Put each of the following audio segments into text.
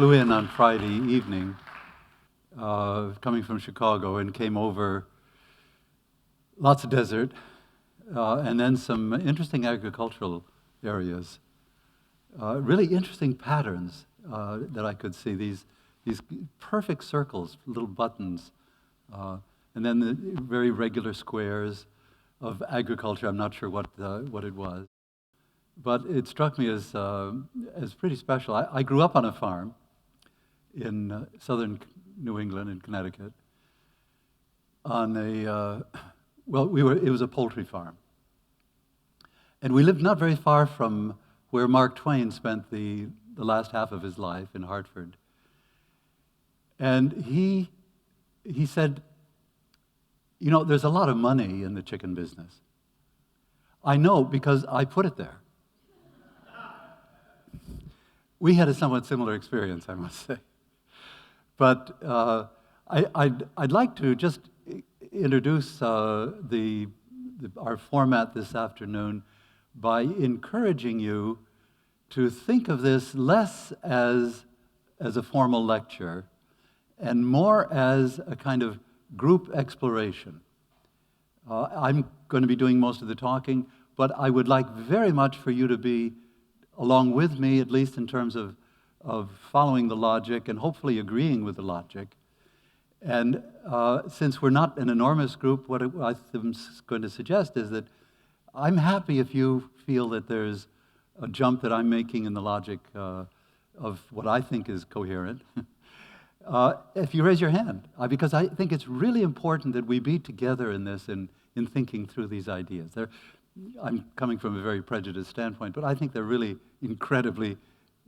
flew in on Friday evening, coming from Chicago, and came over lots of desert, and then some interesting agricultural areas. Really interesting patterns that I could see, these perfect circles, little buttons, and then the very regular squares of agriculture. I'm not sure what it was, but it struck me as pretty special. I grew up on a farm in southern New England, in Connecticut, on it was a poultry farm. And we lived not very far from where Mark Twain spent the last half of his life, in Hartford. And he said, you know, there's a lot of money in the chicken business. I know because I put it there. We had a somewhat similar experience, I must say. But I'd like to just introduce our format this afternoon by encouraging you to think of this less as a formal lecture and more as a kind of group exploration. I'm going to be doing most of the talking, but I would like very much for you to be along with me, at least in terms of following the logic and hopefully agreeing with the logic. And since we're not an enormous group, what I'm going to suggest is that I'm happy if you feel that there's a jump that I'm making in the logic of what I think is coherent. If you raise your hand, because I think it's really important that we be together in this, in thinking through these ideas. I'm coming from a very prejudiced standpoint, but I think they're really incredibly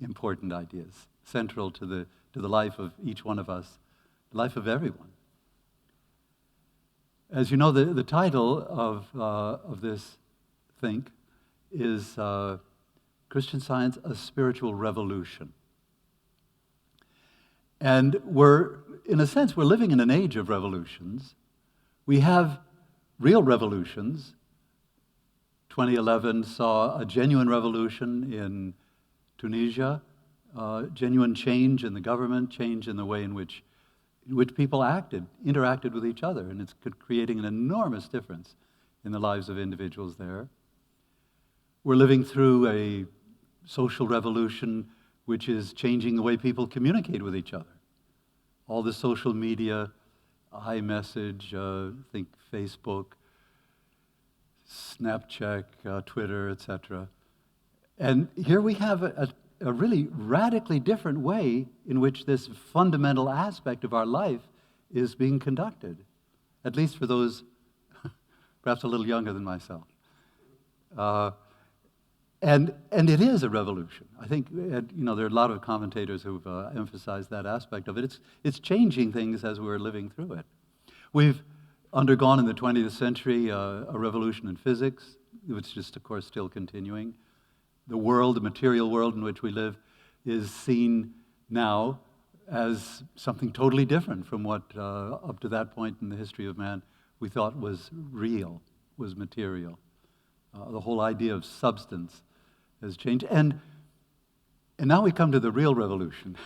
important ideas, central to the life of each one of us, the life of everyone. As you know, the title of this think is Christian Science, a Spiritual Revolution. And in a sense, we're living in an age of revolutions. We have real revolutions. 2011 saw a genuine revolution in Tunisia, genuine change in the government, change in the way in which people interacted with each other, and it's creating an enormous difference in the lives of individuals there. We're living through a social revolution which is changing the way people communicate with each other. All the social media, iMessage, think Facebook, Snapchat, Twitter, etc. And here we have a really radically different way in which this fundamental aspect of our life is being conducted, at least for those perhaps a little younger than myself. And it is a revolution. I think there are a lot of commentators who've emphasized that aspect of it. It's changing things as we're living through it. We've undergone in the 20th century a revolution in physics, which is, of course, still continuing. The world, the material world in which we live, is seen now as something totally different from what, up to that point in the history of man, we thought was real, was material. The whole idea of substance has changed. And now we come to the real revolution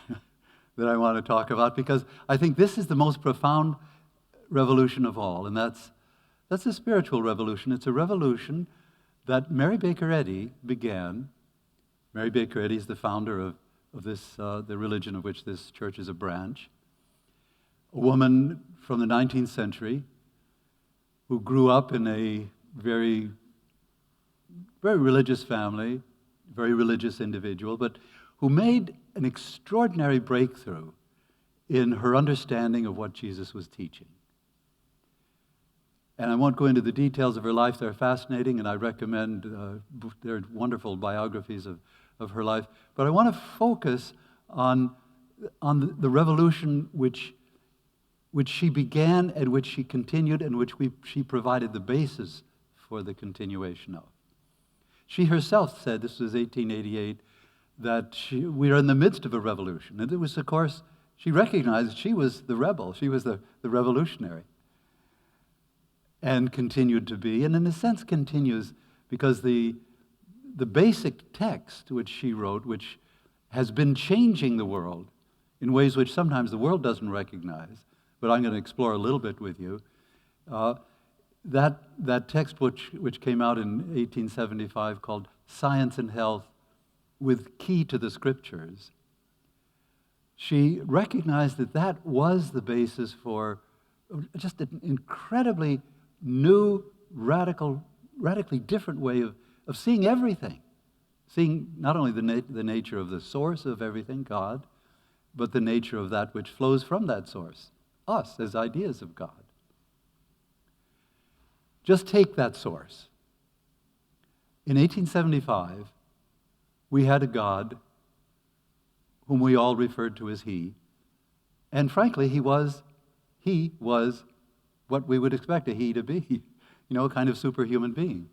that I want to talk about, because I think this is the most profound revolution of all, and that's a spiritual revolution. It's a revolution that Mary Baker Eddy began. Mary Baker Eddy is the founder of this, the religion of which this church is a branch. A woman from the 19th century who grew up in a very, very religious family, very religious individual, but who made an extraordinary breakthrough in her understanding of what Jesus was teaching. And I won't go into the details of her life. They're fascinating, and I recommend, they're wonderful biographies of her life. But I want to focus on the revolution which she began and which she continued and which she provided the basis for the continuation of. She herself said, this was 1888, that we are in the midst of a revolution. And it was, of course, she recognized she was the rebel. She was the revolutionary. And continued to be, and in a sense continues, because the basic text which she wrote, which has been changing the world in ways which sometimes the world doesn't recognize, but I'm going to explore a little bit with you. That text which came out in 1875 called Science and Health with Key to the Scriptures, she recognized that that was the basis for just an incredibly new, radically different way of seeing everything. Seeing not only the nature of the source of everything, God, but the nature of that which flows from that source, us as ideas of God. Just take that source. In 1875, we had a God whom we all referred to as He, and frankly, He was what we would expect a He to be, a kind of superhuman being.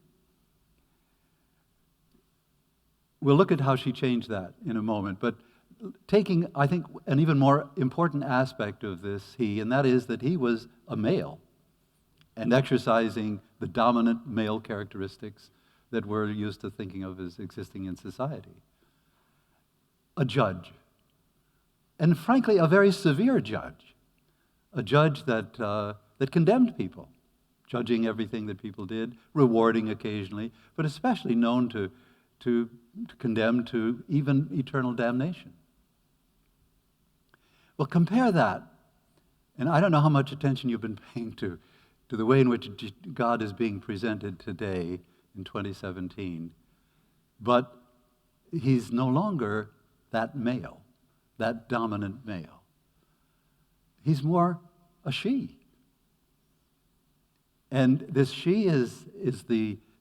We'll look at how she changed that in a moment, but taking, I think, an even more important aspect of this He, and that is that He was a male, and exercising the dominant male characteristics that we're used to thinking of as existing in society. A judge, and frankly, a very severe judge. A judge that condemned people, judging everything that people did, rewarding occasionally, but especially known to condemn to even eternal damnation. Well, compare that, and I don't know how much attention you've been paying to the way in which God is being presented today in 2017, but He's no longer that male, that dominant male. He's more a she. And this she is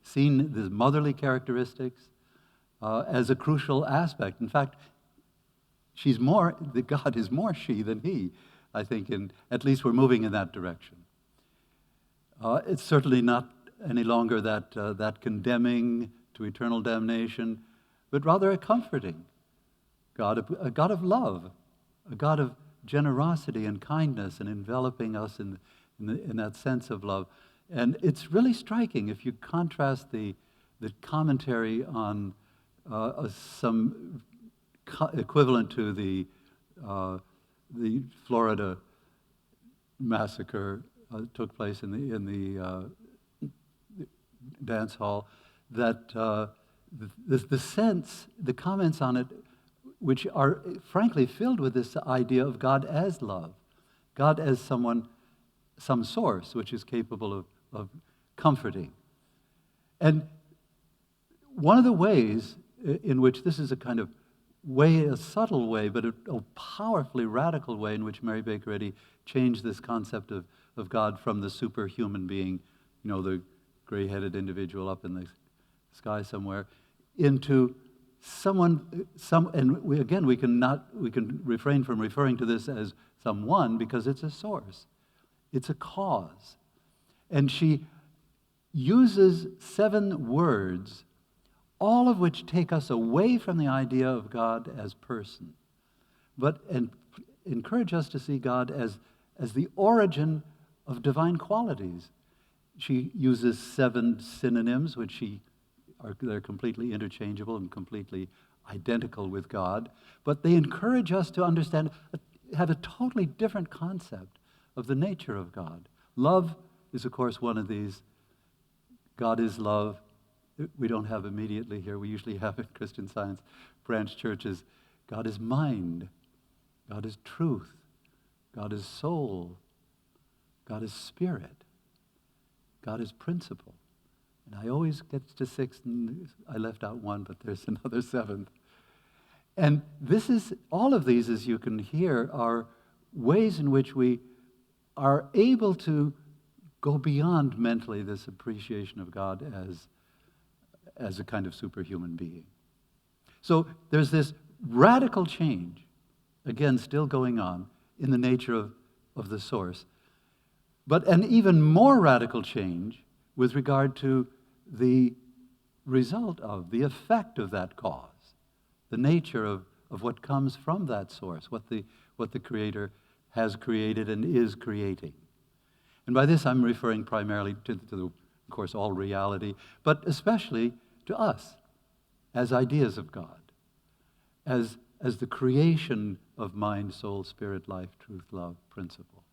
seen, the motherly characteristics, as a crucial aspect. In fact, God is more she than he, I think, and at least we're moving in that direction. It's certainly not any longer that condemning to eternal damnation, but rather a comforting God, a God of love, a God of generosity and kindness and enveloping us in that sense of love. And it's really striking if you contrast the commentary on some equivalent to the Florida massacre took place in the dance hall, that the comments on it, which are frankly filled with this idea of God as love, God as some source which is capable of comforting. And one of the ways in which this is a kind of way, a subtle way, but a powerfully radical way in which Mary Baker Eddy changed this concept of God from the superhuman being, the gray-headed individual up in the sky somewhere, into and we can refrain from referring to this as someone because it's a source, it's a cause, and she uses 7 words, all of which take us away from the idea of God as person, and encourage us to see God as the origin of divine qualities. She uses 7 synonyms, which they're completely interchangeable and completely identical with God, but they encourage us to understand, have a totally different concept of the nature of God. Love is, of course, one of these. God is love. We don't have immediately here. We usually have in Christian Science branch churches. God is mind. God is truth. God is soul. God is spirit. God is principle. And I always get to 6, and I left out 1, but there's another 7th. And all of these, as you can hear, are ways in which we are able to go beyond mentally this appreciation of God as a kind of superhuman being. So there's this radical change, again, still going on in the nature of the source, but an even more radical change with regard to the result of, the effect of that cause, the nature of what comes from that source, what the Creator has created and is creating. And by this I'm referring primarily to of course, all reality, but especially to us as ideas of God, as as the creation of mind, soul, spirit, life, truth, love principle.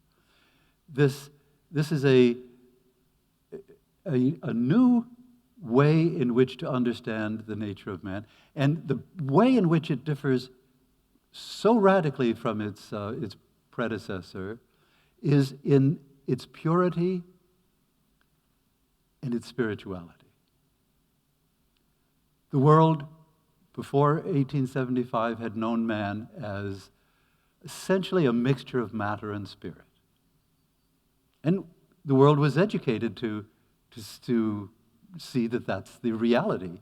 This is a new way in which to understand the nature of man, and the way in which it differs so radically from its predecessor is in its purity and its spirituality. The world before 1875 had known man as essentially a mixture of matter and spirit. And the world was educated to see that that's the reality.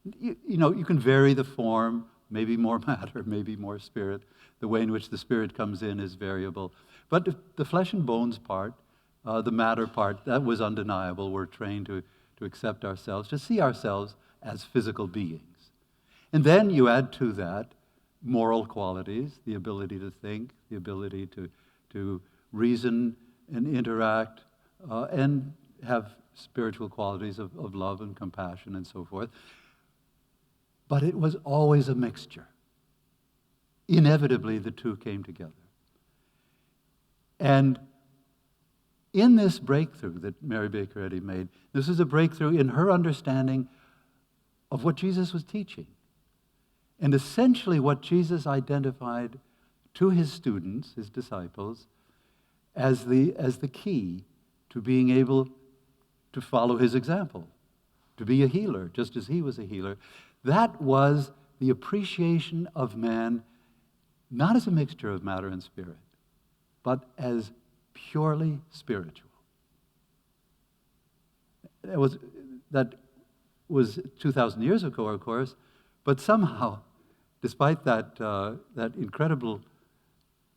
You can vary the form, maybe more matter, maybe more spirit. The way in which the spirit comes in is variable. But the flesh and bones part, the matter part, that was undeniable. We're trained to accept ourselves, to see ourselves as physical beings. And then you add to that moral qualities, the ability to think, the ability to reason and interact, and have spiritual qualities of love and compassion and so forth. But it was always a mixture. Inevitably, the two came together. And in this breakthrough that Mary Baker Eddy made, this is a breakthrough in her understanding of what Jesus was teaching. And essentially what Jesus identified to his students, his disciples, as the key to being able to follow his example, to be a healer, just as he was a healer. That was the appreciation of man, not as a mixture of matter and spirit, but as purely spiritual. That was 2,000 years ago, of course, but somehow, despite that incredible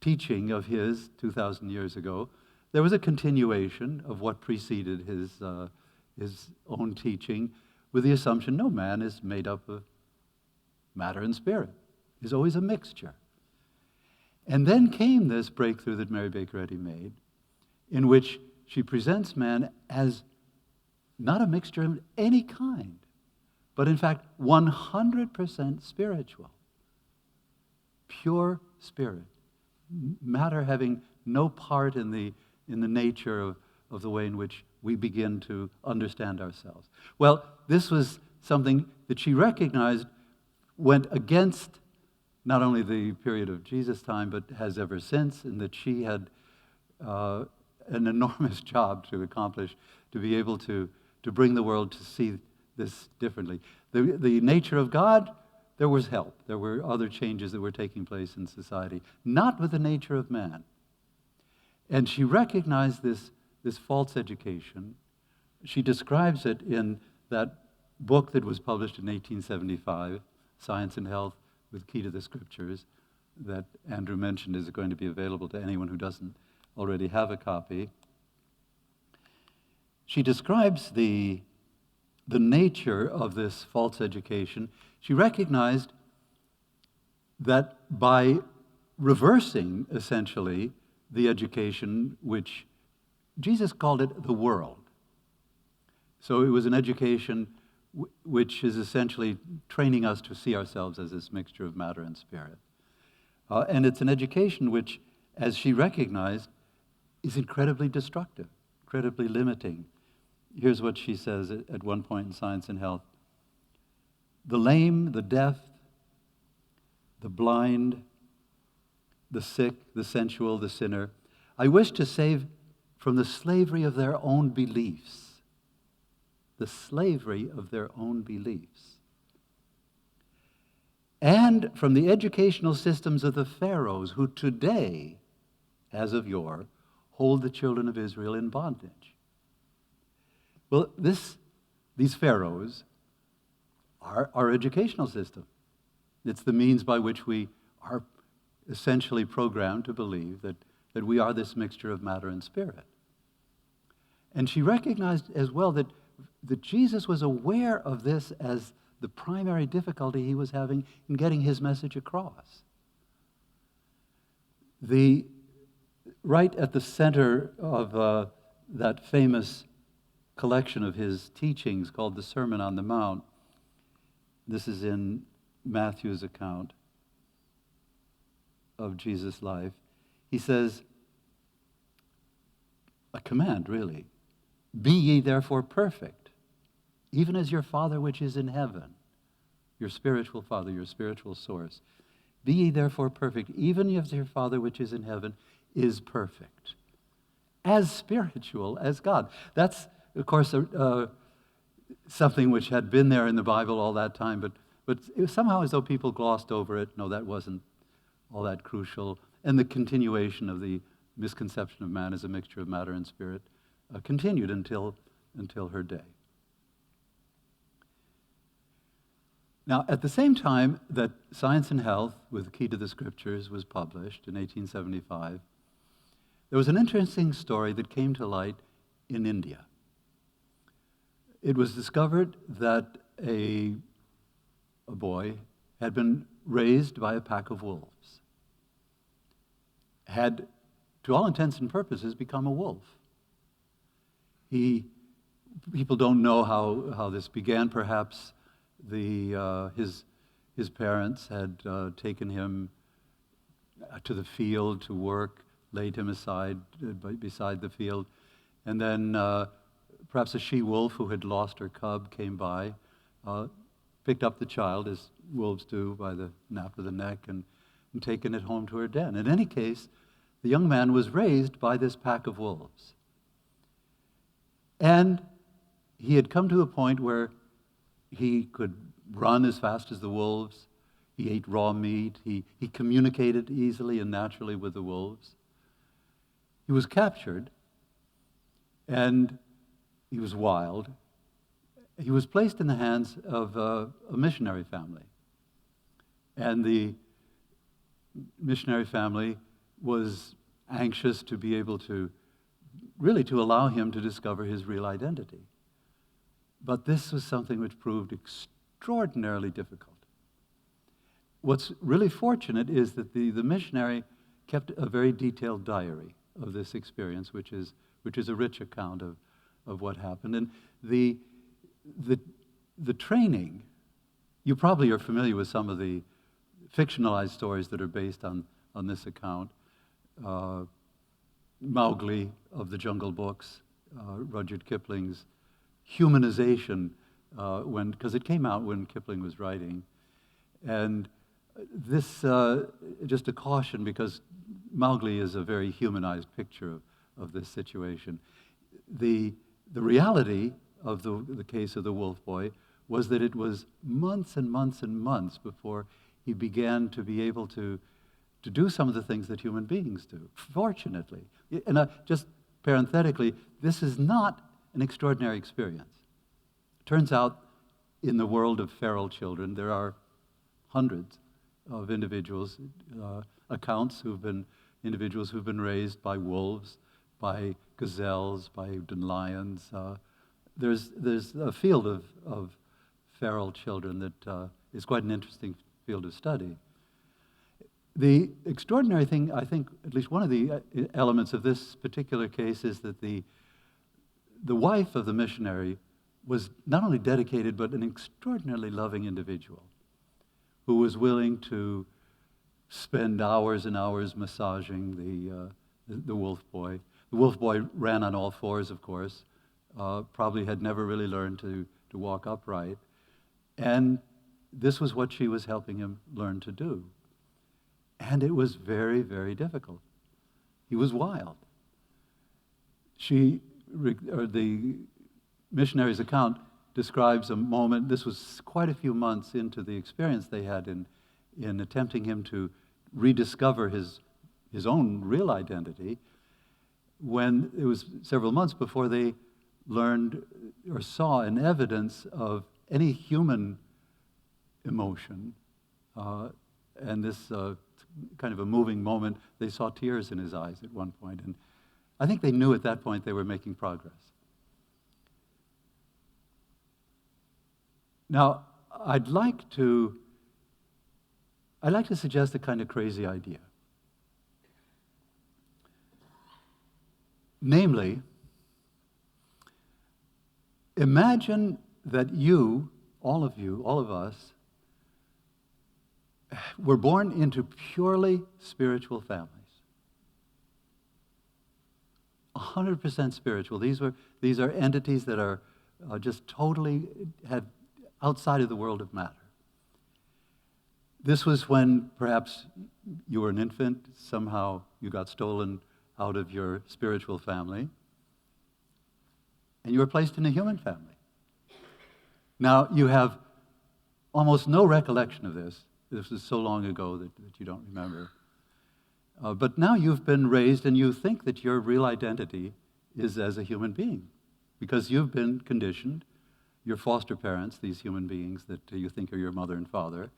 teaching of his 2,000 years ago, there was a continuation of what preceded his own teaching, with the assumption no man is made up of matter and spirit. There's always a mixture. And then came this breakthrough that Mary Baker Eddy made, in which she presents man as not a mixture of any kind, but in fact 100% spiritual. Pure spirit. Matter having no part in the nature of the way in which we begin to understand ourselves. Well, this was something that she recognized went against not only the period of Jesus' time, but has ever since, and that she had an enormous job to accomplish, to be able to bring the world to see this differently. The nature of God, there was help. There were other changes that were taking place in society, not with the nature of man. And she recognized this false education. She describes it in that book that was published in 1875, Science and Health with Key to the Scriptures, that Andrew mentioned is going to be available to anyone who doesn't already have a copy. She describes the nature of this false education. She recognized that by reversing, essentially, the education which Jesus called it the world. So it was an education which is essentially training us to see ourselves as this mixture of matter and spirit. And it's an education which, as she recognized, is incredibly destructive, incredibly limiting. Here's what she says at one point in Science and Health. The lame, the deaf, the blind, the sick, the sensual, the sinner, I wish to save from the slavery of their own beliefs. The slavery of their own beliefs. And from the educational systems of the pharaohs who today, as of yore, hold the children of Israel in bondage. Well, these pharaohs are our educational system. It's the means by which we are essentially programmed to believe that we are this mixture of matter and spirit. And she recognized as well that Jesus was aware of this as the primary difficulty he was having in getting his message across. Right at the center of that famous collection of his teachings called the Sermon on the Mount, this is in Matthew's account, of Jesus' life, he says, a command, really. Be ye therefore perfect, even as your Father which is in heaven, your spiritual Father, your spiritual source. Be ye therefore perfect, even as your Father which is in heaven is perfect. As spiritual as God. That's, of course, something which had been there in the Bible all that time, but it was somehow as though people glossed over it. No, that wasn't all that crucial. And the continuation of the misconception of man as a mixture of matter and spirit continued until her day. Now, at the same time that Science and Health, with the Key to the Scriptures, was published in 1875, there was an interesting story that came to light in India. It was discovered that a boy had been raised by a pack of wolves, had, to all intents and purposes, become a wolf. People don't know how this began. Perhaps his parents had taken him to the field to work, laid him aside beside the field, and then perhaps a she-wolf who had lost her cub came by, picked up the child, as wolves do, by the nape of the neck, and taken it home to her den. In any case, the young man was raised by this pack of wolves. And he had come to a point where he could run as fast as the wolves. He ate raw meat. He communicated easily and naturally with the wolves. He was captured, and he was wild. He was placed in the hands of a missionary family. And the missionary family was anxious to be able to allow him to discover his real identity. But this was something which proved extraordinarily difficult. What's really fortunate is that the missionary kept a very detailed diary of this experience, which is a rich account of what happened. And the training, you probably are familiar with some of the fictionalized stories that are based on this account. Mowgli of the Jungle Books, Rudyard Kipling's humanization, because it came out when Kipling was writing. And this, just a caution, because Mowgli is a very humanized picture of this situation. The reality of the case of the wolf boy was that it was months and months and months before he began to be able to do some of the things that human beings do, fortunately. And just parenthetically, this is not an extraordinary experience. Turns out, in the world of feral children, there are hundreds of individuals, individuals who've been raised by wolves, by gazelles, by lions. There's a field of feral children that is quite an interesting field of study. The extraordinary thing, I think, at least one of the elements of this particular case is that the wife of the missionary was not only dedicated, but an extraordinarily loving individual who was willing to spend hours and hours massaging the wolf boy. The wolf boy ran on all fours, of course, probably had never really learned to walk upright. And this was what she was helping him learn to do. And it was very, very difficult. He was wild. The missionary's account describes a moment, this was quite a few months into the experience they had in attempting him to rediscover his own real identity, when it was several months before they learned or saw an evidence of any human emotion. And this kind of a moving moment, they saw tears in his eyes at one point. And I think they knew at that point they were making progress. Now, I'd like to suggest a kind of crazy idea. Namely, imagine that you, all of us, were born into purely spiritual families. 100% spiritual. These are entities that are just totally outside of the world of matter. This was when perhaps you were an infant, somehow you got stolen out of your spiritual family, and you were placed in a human family. Now, you have almost no recollection of this. This was so long ago that you don't remember. But now you've been raised and you think that your real identity is as a human being because you've been conditioned. Your foster parents, these human beings that you think are your mother and father,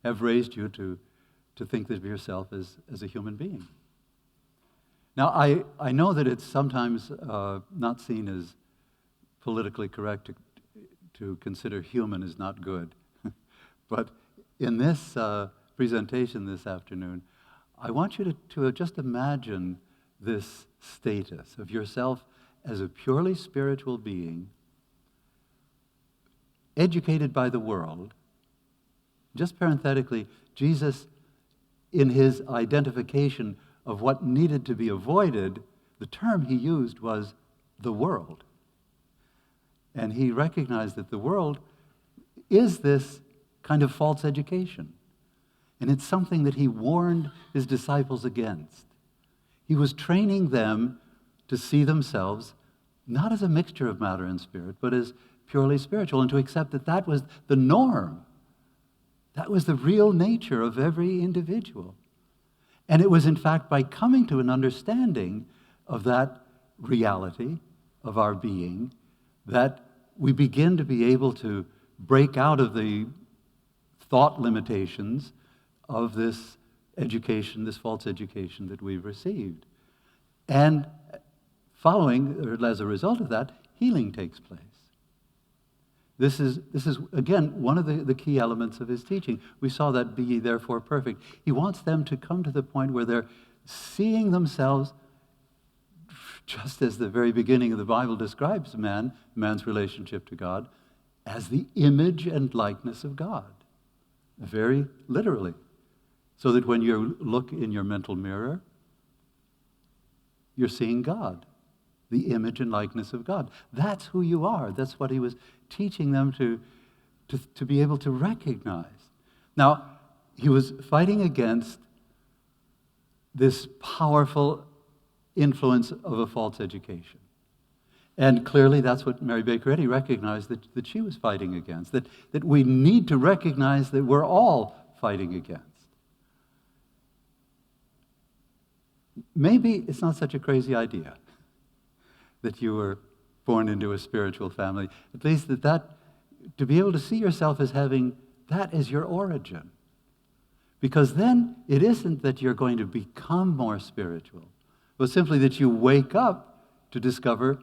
have raised you to think of yourself as a human being. Now, I know that it's sometimes not seen as politically correct to consider human as not good. But in this presentation this afternoon, I want you to just imagine this status of yourself as a purely spiritual being, educated by the world. Just parenthetically, Jesus, in his identification of what needed to be avoided, the term he used was the world. And he recognized that the world is this kind of false education. And it's something that he warned his disciples against. He was training them to see themselves not as a mixture of matter and spirit, but as purely spiritual, and to accept that that was the norm. That was the real nature of every individual. And it was, in fact, by coming to an understanding of that reality of our being that we begin to be able to break out of the thought limitations of this education, this false education that we've received. And following, or as a result of that, healing takes place. This is again, one of the key elements of his teaching. We saw that be ye therefore perfect. He wants them to come to the point where they're seeing themselves, just as the very beginning of the Bible describes man's relationship to God, as the image and likeness of God. Very literally. So that when you look in your mental mirror, you're seeing God, the image and likeness of God. That's who you are. That's what he was teaching them to be able to recognize. Now, he was fighting against this powerful influence of a false education. And clearly that's what Mary Baker Eddy recognized that she was fighting against, that we need to recognize that we're all fighting against. Maybe it's not such a crazy idea that you were born into a spiritual family. At least that to be able to see yourself as having that as your origin. Because then it isn't that you're going to become more spiritual, but simply that you wake up to discover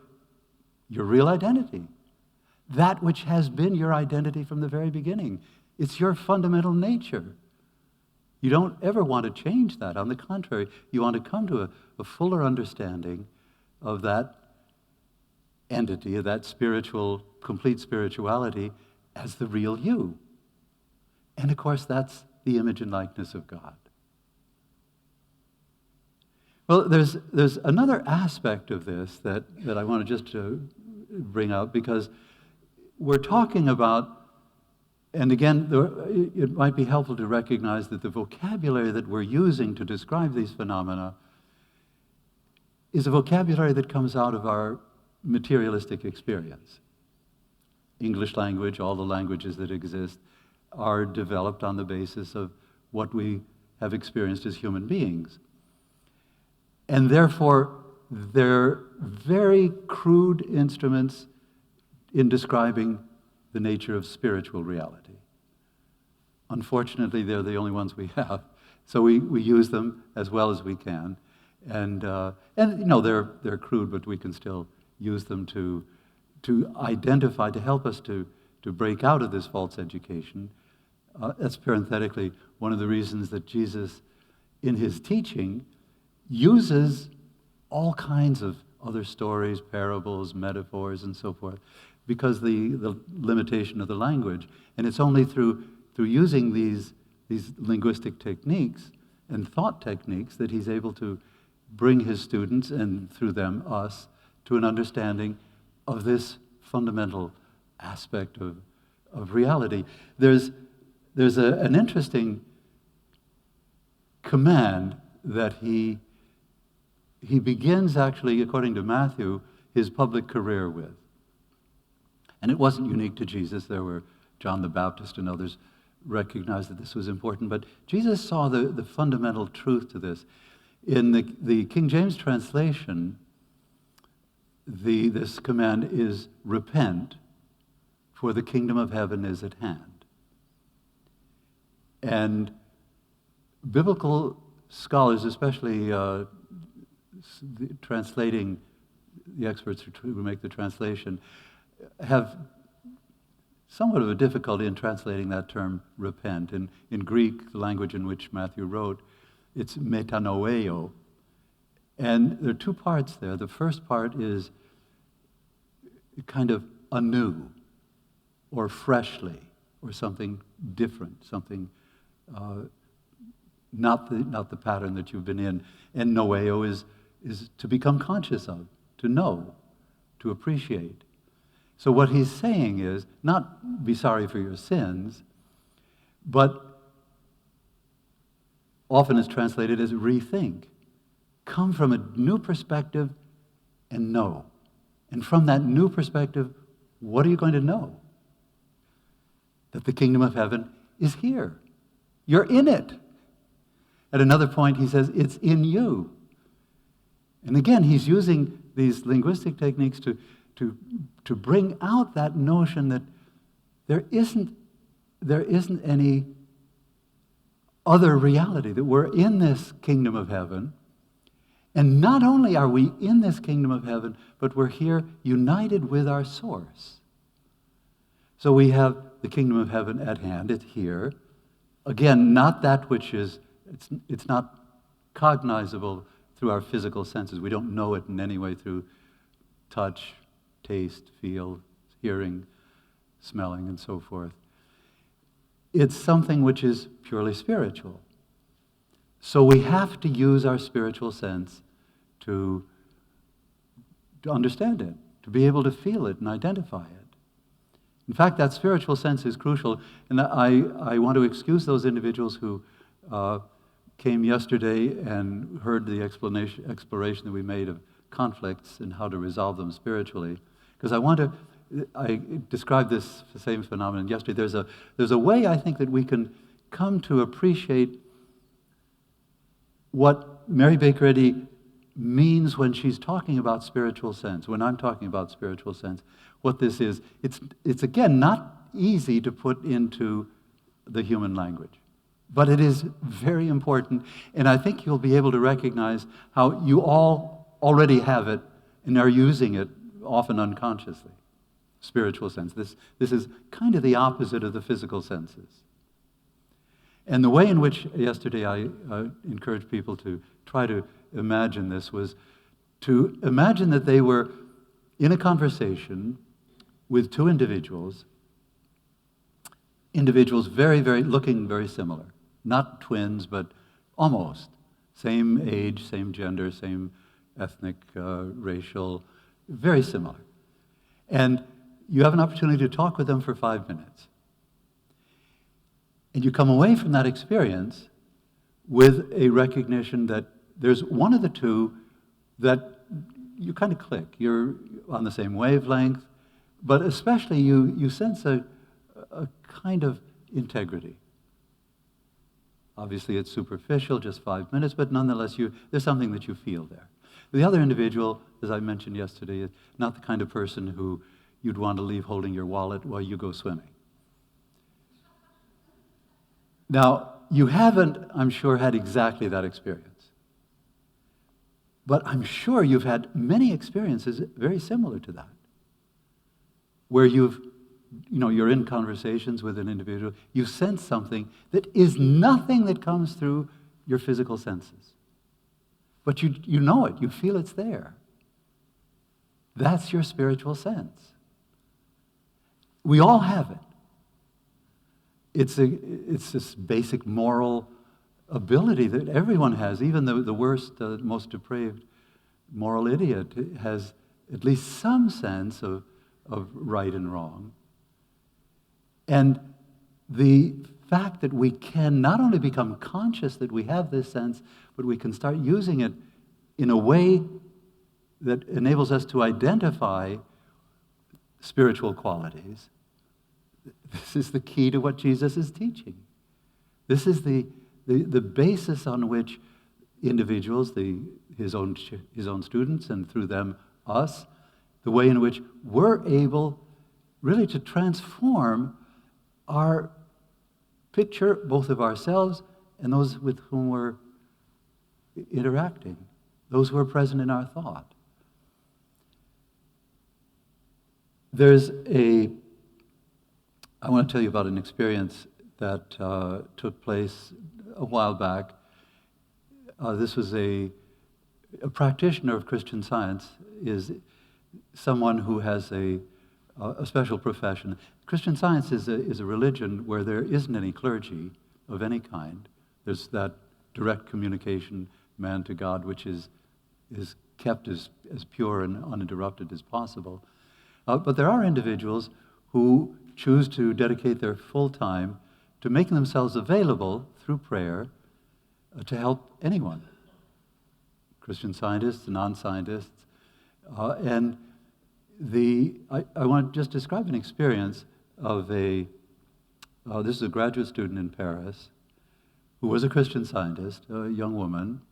your real identity. That which has been your identity from the very beginning. It's your fundamental nature. You don't ever want to change that. On the contrary, you want to come to a fuller understanding of that entity, of that spiritual, complete spirituality as the real you. And of course, that's the image and likeness of God. Well, there's another aspect of this that I want to just bring up, because we're talking about, and again, it might be helpful to recognize that the vocabulary that we're using to describe these phenomena is a vocabulary that comes out of our materialistic experience. English language, all the languages that exist, are developed on the basis of what we have experienced as human beings. And therefore, they're very crude instruments in describing the nature of spiritual reality. Unfortunately, they're the only ones we have, so we use them as well as we can. And you know, they're crude, but we can still use them to identify, to help us to break out of this false education. That's parenthetically one of the reasons that Jesus, in his teaching, uses all kinds of other stories, parables, metaphors, and so forth, because the limitation of the language. And it's only through using these these linguistic techniques and thought techniques that he's able to bring his students, and through them us, to an understanding of this fundamental aspect of reality. There's an interesting command that he begins, actually, according to Matthew, his public career with. And it wasn't unique to Jesus. There were John the Baptist and others recognized that this was important. But Jesus saw the fundamental truth to this. In the King James translation, this command is repent, for the kingdom of heaven is at hand. And biblical scholars, especially translating, the experts who make the translation, have somewhat of a difficulty in translating that term repent. In Greek, the language in which Matthew wrote, it's metanoeo. And there are two parts there. The first part is kind of anew, or freshly, or something different, something not the pattern that you've been in. And noeo is to become conscious of, to know, to appreciate. So what he's saying is, not be sorry for your sins, but often it's translated as rethink. Come from a new perspective and know. And from that new perspective, what are you going to know? That the kingdom of heaven is here. You're in it. At another point, he says, it's in you. And again, he's using these linguistic techniques to bring out that notion that there isn't any other reality, that we're in this kingdom of heaven. And not only are we in this kingdom of heaven, but we're here united with our source. So we have the kingdom of heaven at hand, it's here. Again, not that which is, it's not cognizable through our physical senses. We don't know it in any way through touch, taste, feel, hearing, smelling, and so forth. It's something which is purely spiritual. So we have to use our spiritual sense to understand it, to be able to feel it and identify it. In fact, that spiritual sense is crucial, and I want to excuse those individuals who came yesterday and heard the exploration that we made of conflicts and how to resolve them spiritually, because I described this same phenomenon yesterday. There's a way, I think, that we can come to appreciate what Mary Baker Eddy means when she's talking about spiritual sense, when I'm talking about spiritual sense, what this is. It's again, not easy to put into the human language, but it is very important, and I think you'll be able to recognize how you all already have it and are using it, often unconsciously. Spiritual sense. This is kind of the opposite of the physical senses. And the way in which yesterday I encouraged people to try to imagine this was to imagine that they were in a conversation with two individuals very, very, looking very similar. Not twins, but almost. Same age, same gender, same ethnic, racial, very similar. And you have an opportunity to talk with them for 5 minutes. And you come away from that experience with a recognition that there's one of the two that you kind of click. You're on the same wavelength, but especially you sense a kind of integrity. Obviously, it's superficial, just 5 minutes, but nonetheless, there's something that you feel there. The other individual, as I mentioned yesterday, is not the kind of person who you'd want to leave holding your wallet while you go swimming. Now, you haven't, I'm sure, had exactly that experience. But I'm sure you've had many experiences very similar to that, where you're in conversations with an individual, you sense something that is nothing that comes through your physical senses. But you know it, you feel it's there. That's your spiritual sense. We all have it. it's this basic moral ability that everyone has, even the worst, most depraved moral idiot has at least some sense of right and wrong. And the fact that we can not only become conscious that we have this sense, but we can start using it in a way that enables us to identify spiritual qualities. This is the key to what Jesus is teaching. This is the basis on which individuals, his own students, and through them us, the way in which we're able really to transform our picture, both of ourselves and those with whom we're interacting, those who are present in our thought. I want to tell you about an experience that took place a while back. This was a practitioner of Christian Science, is someone who has a special profession. Christian Science is a religion where there isn't any clergy of any kind. There's that direct communication, man to God, which is kept as pure and uninterrupted as possible. But there are individuals who choose to dedicate their full time to making themselves available through prayer to help anyone, Christian Scientists, non-scientists. And I want to just describe an experience of this is a graduate student in Paris who was a Christian Scientist, a young woman.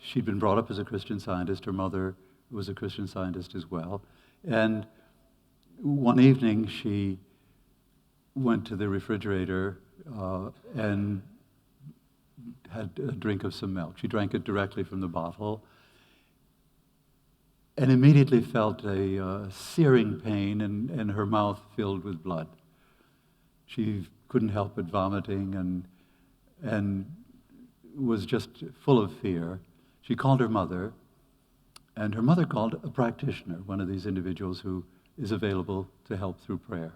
She'd been brought up as a Christian Scientist. Her mother was a Christian Scientist as well. And one evening she went to the refrigerator and had a drink of some milk. She drank it directly from the bottle and immediately felt a searing pain and her mouth filled with blood. She couldn't help but vomiting and was just full of fear. She called her mother, and her mother called a practitioner, one of these individuals who is available to help through prayer.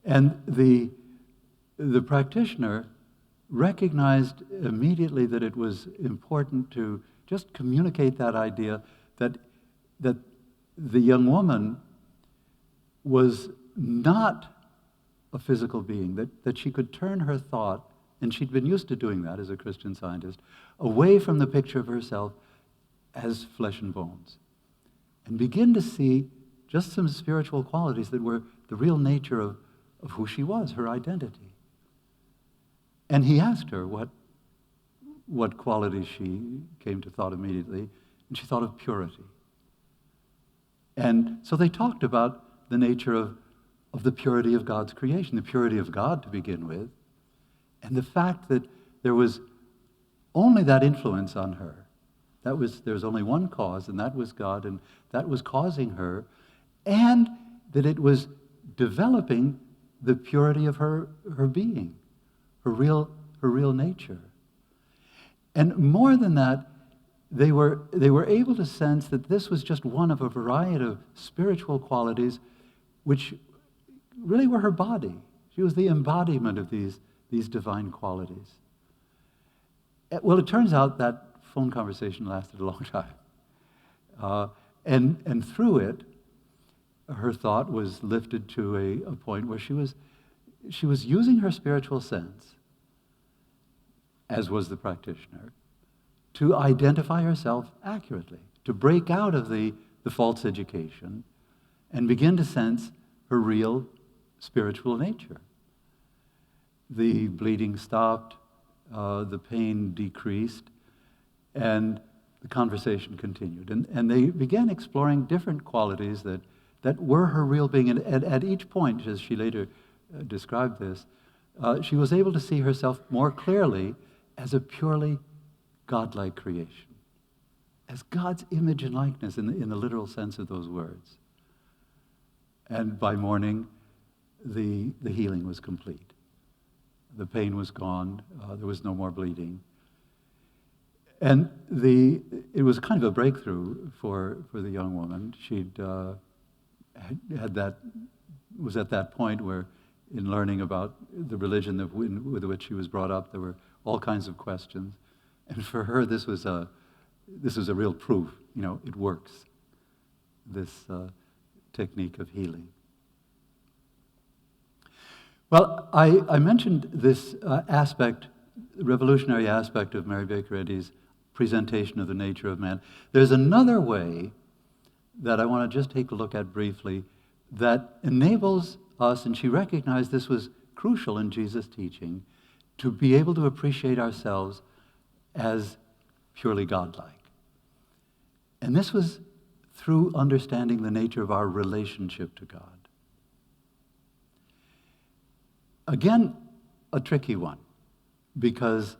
And the practitioner recognized immediately that it was important to just communicate that idea that the young woman was not a physical being, that she could turn her thought, and she'd been used to doing that as a Christian Scientist, away from the picture of herself as flesh and bones, and begin to see just some spiritual qualities that were the real nature of who she was, her identity. And he asked her what qualities she came to thought immediately, and she thought of purity. And so they talked about the nature of the purity of God's creation, the purity of God to begin with, and the fact that there was only that influence on her. There was only one cause, and that was God, and that was causing her, and that it was developing the purity of her being, her real nature. And more than that, they were able to sense that this was just one of a variety of spiritual qualities which really were her body. She was the embodiment of these divine qualities. Well, it turns out that phone conversation lasted a long time. And through it, her thought was lifted to a point where she was using her spiritual sense, as was the practitioner, to identify herself accurately, to break out of the false education and begin to sense her real spiritual nature. The bleeding stopped, the pain decreased, and the conversation continued. And they began exploring different qualities that were her real being. And at each point, as she later described this, she was able to see herself more clearly as a purely godlike creation, as God's image and likeness in the literal sense of those words. And by morning, the healing was complete. The pain was gone. There was no more bleeding. And it was kind of a breakthrough for the young woman. She'd was at that point where in learning about the religion with which she was brought up. There were all kinds of questions. And for her, this was a real proof. It works, this technique of healing. Well, I mentioned this revolutionary aspect of Mary Baker Eddy's presentation of the nature of man. There's another way that I want to just take a look at briefly that enables us, and she recognized this was crucial in Jesus' teaching, to be able to appreciate ourselves as purely godlike. And this was through understanding the nature of our relationship to God. Again, a tricky one, because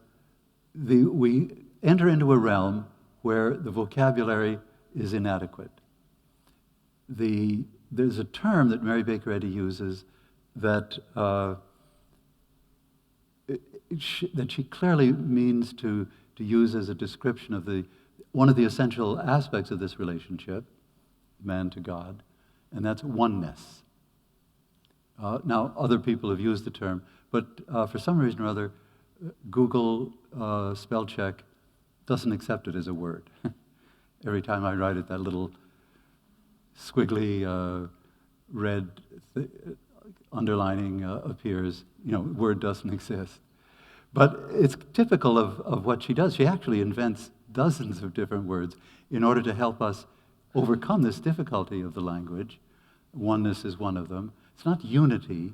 we enter into a realm where the vocabulary is inadequate. There's a term that Mary Baker Eddy uses that she clearly means to use as a description of one of the essential aspects of this relationship, man to God, and that's oneness. Now, other people have used the term, but for some reason or other, Google spell check doesn't accept it as a word. Every time I write it, that little squiggly red underlining appears. Word doesn't exist. But it's typical of what she does. She actually invents dozens of different words in order to help us overcome this difficulty of the language. Oneness is one of them. It's not unity.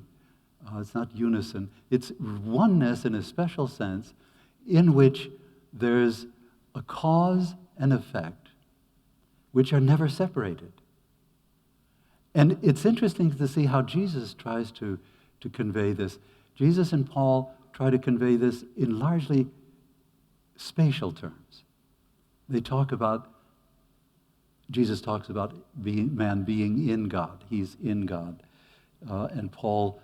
It's not unison. It's oneness in a special sense in which there's a cause and effect which are never separated. And it's interesting to see how Jesus tries to convey this. Jesus and Paul try to convey this in largely spatial terms. Jesus talks about man being in God. He's in God. And Paul,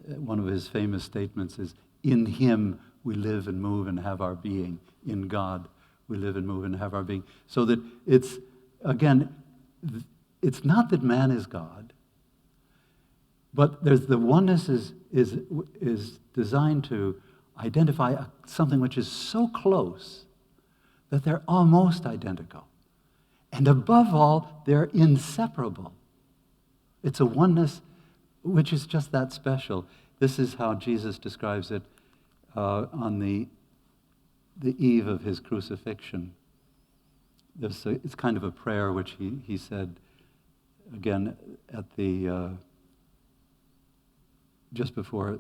one of his famous statements is, in him we live and move and have our being. In God we live and move and have our being. So that it's not that man is God, but the oneness is designed to identify something which is so close that they're almost identical. And above all, they're inseparable. It's a oneness which is just that special. This is how Jesus describes it on the eve of his crucifixion. It's kind of a prayer which he said, again, at just before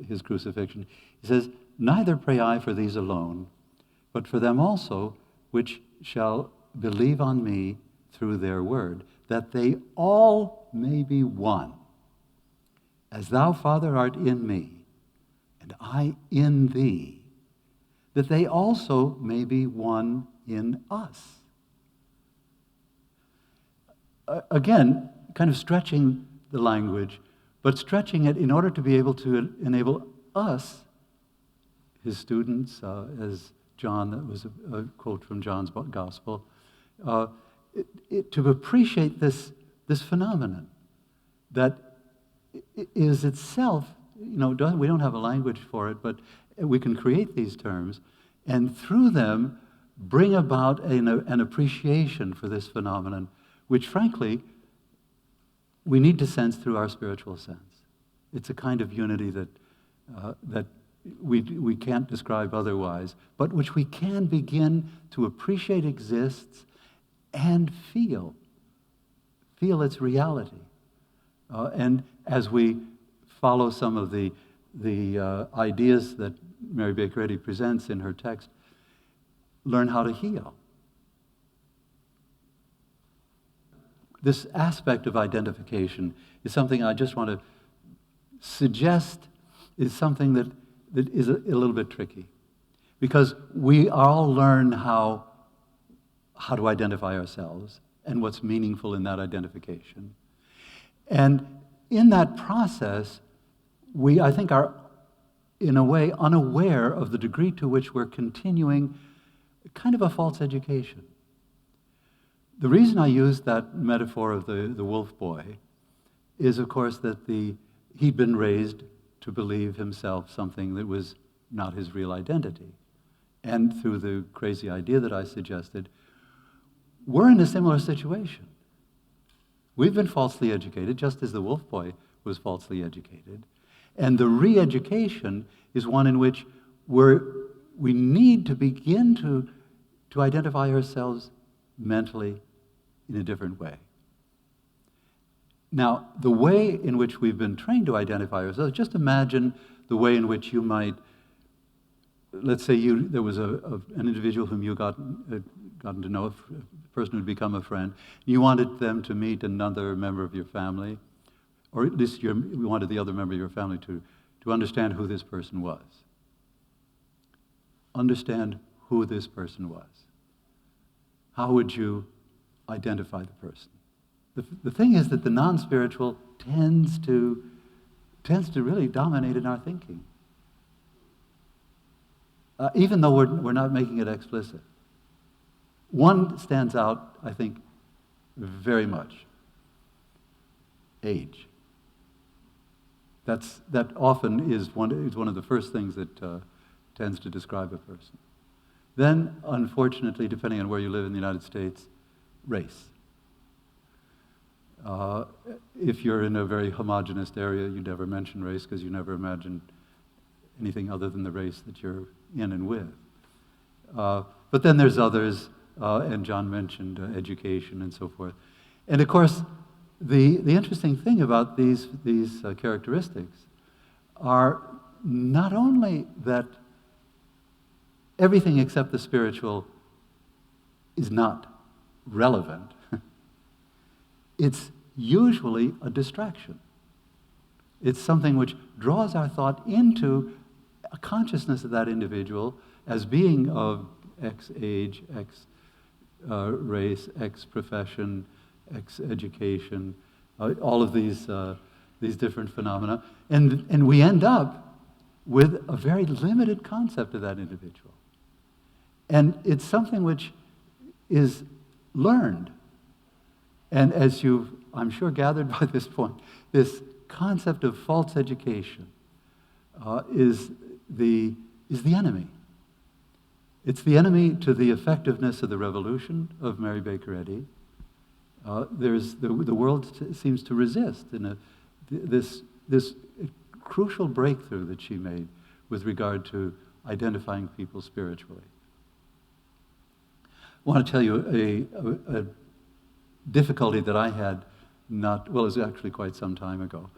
his crucifixion. He says, "Neither pray I for these alone, but for them also which shall believe on me through their word, that they all may be one. As thou, Father, art in me, and I in thee, that they also may be one in us." Again, kind of stretching the language, but stretching it in order to be able to enable us, his students, as John, that was a quote from John's gospel, to appreciate this phenomenon that is itself, we don't have a language for it, but we can create these terms, and through them bring about an appreciation for this phenomenon, which frankly we need to sense through our spiritual sense. It's a kind of unity that we can't describe otherwise, but which we can begin to appreciate exists and feel its reality. And as we follow some of the ideas that Mary Baker Eddy presents in her text, learn how to heal. This aspect of identification is something I just want to suggest is something that is a little bit tricky, because we all learn how to identify ourselves and what's meaningful in that identification. And in that process, we, I think, are in a way unaware of the degree to which we're continuing kind of a false education. The reason I use that metaphor of the wolf boy is, of course, that he'd been raised to believe himself something that was not his real identity. And through the crazy idea that I suggested, we're in a similar situation. We've been falsely educated, just as the wolf boy was falsely educated. And the re-education is one in which we need to begin to identify ourselves mentally in a different way. Now, the way in which we've been trained to identify ourselves, just imagine the way in which you might, let's say there was an individual whom you gotten to know, a person who'd become a friend. You wanted them to meet another member of your family, or at least you wanted the other member of your family to understand who this person was. Understand who this person was. How would you identify the person? The thing is that the non-spiritual tends to really dominate in our thinking, even though we're not making it explicit. One stands out, I think, very much. Age. That often is one of the first things that tends to describe a person. Then, unfortunately, depending on where you live in the United States, race. If you're in a very homogenous area, you never mention race because you never imagine anything other than the race that you're in and with. But then there's others, and John mentioned education and so forth. And of course, the interesting thing about these characteristics are not only that everything except the spiritual is not relevant, it's usually a distraction. It's something which draws our thought into a consciousness of that individual as being of X age, X race, X profession, X education, all of these different phenomena. And we end up with a very limited concept of that individual. And it's something which is learned. And as you've, I'm sure, gathered by this point, this concept of false education is the enemy. It's the enemy to the effectiveness of the revolution of Mary Baker Eddy. The world seems to resist in this crucial breakthrough that she made with regard to identifying people spiritually. I want to tell you a difficulty that I had it was actually quite some time ago,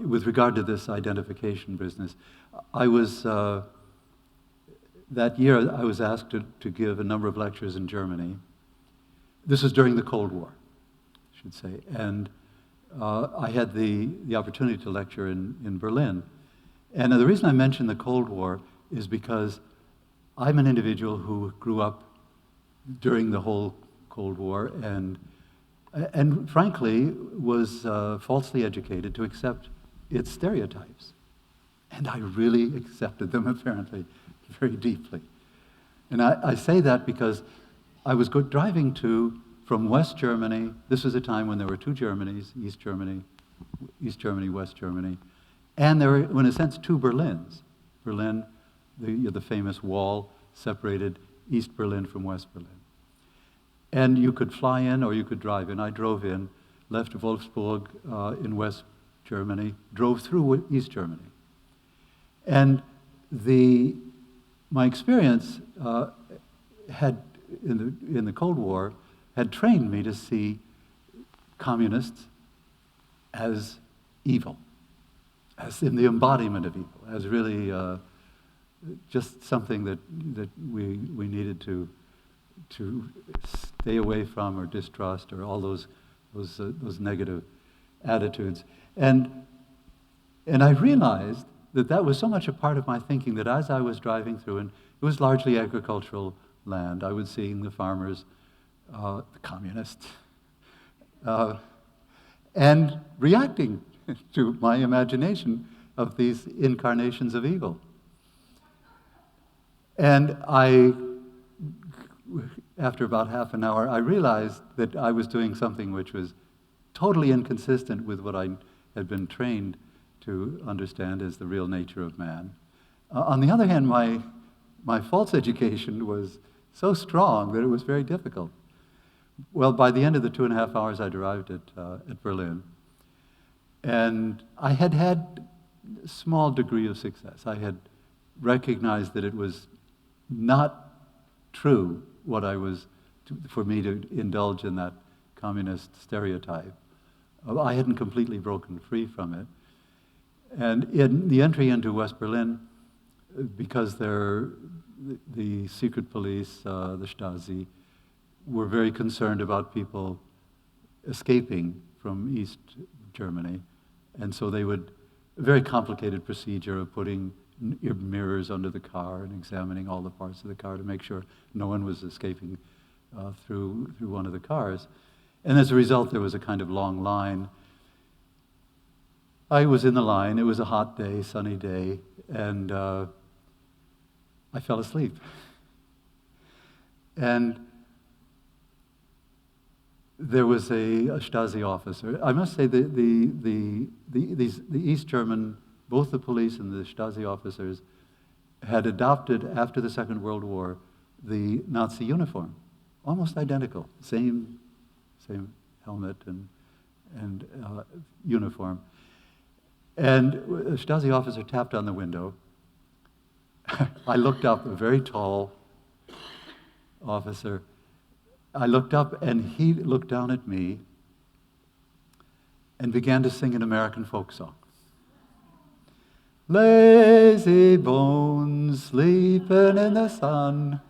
with regard to this identification business. I was, that year, I was asked to give a number of lectures in Germany. This was during the Cold War, I should say, and I had the opportunity to lecture in Berlin. And the reason I mention the Cold War is because I'm an individual who grew up during the whole Cold War and frankly was falsely educated to accept its stereotypes. And I really accepted them, apparently, very deeply. And I say that because I was driving from West Germany. This was a time when there were two Germanys, East Germany, West Germany. And there were, in a sense, two Berlins. Berlin, the famous wall, separated East Berlin from West Berlin. And you could fly in or you could drive in. I drove in, left Wolfsburg in West Germany, drove through East Germany. And my experience had, in the Cold War, had trained me to see communists as evil, as in the embodiment of evil, as really just something that we needed to stay away from or distrust or all those negative attitudes. And I realized that was so much a part of my thinking that as I was driving through, and it was largely agricultural land, I was seeing the farmers, the communists, and reacting to my imagination of these incarnations of evil. And after about half an hour, I realized that I was doing something which was totally inconsistent with what I had been trained to understand as the real nature of man. On the other hand, my false education was so strong that it was very difficult. Well, by the end of the 2.5 hours, I'd arrived at Berlin, and I had had a small degree of success. I had recognized that it was not true for me to indulge in that communist stereotype. I hadn't completely broken free from it. And in the entry into West Berlin, because the secret police, the Stasi, were very concerned about people escaping from East Germany. And so they would, a very complicated procedure of putting mirrors under the car and examining all the parts of the car to make sure no one was escaping through one of the cars. And as a result, there was a kind of long line. I was in the line. It was a hot day, sunny day, and I fell asleep. And there was a Stasi officer. I must say the East German, both the police and the Stasi officers, had adopted after the Second World War the Nazi uniform, almost identical, same helmet and uniform. And a Stasi officer tapped on the window. I looked up, a very tall officer. I looked up, and he looked down at me and began to sing an American folk song. Lazy bones sleeping in the sun.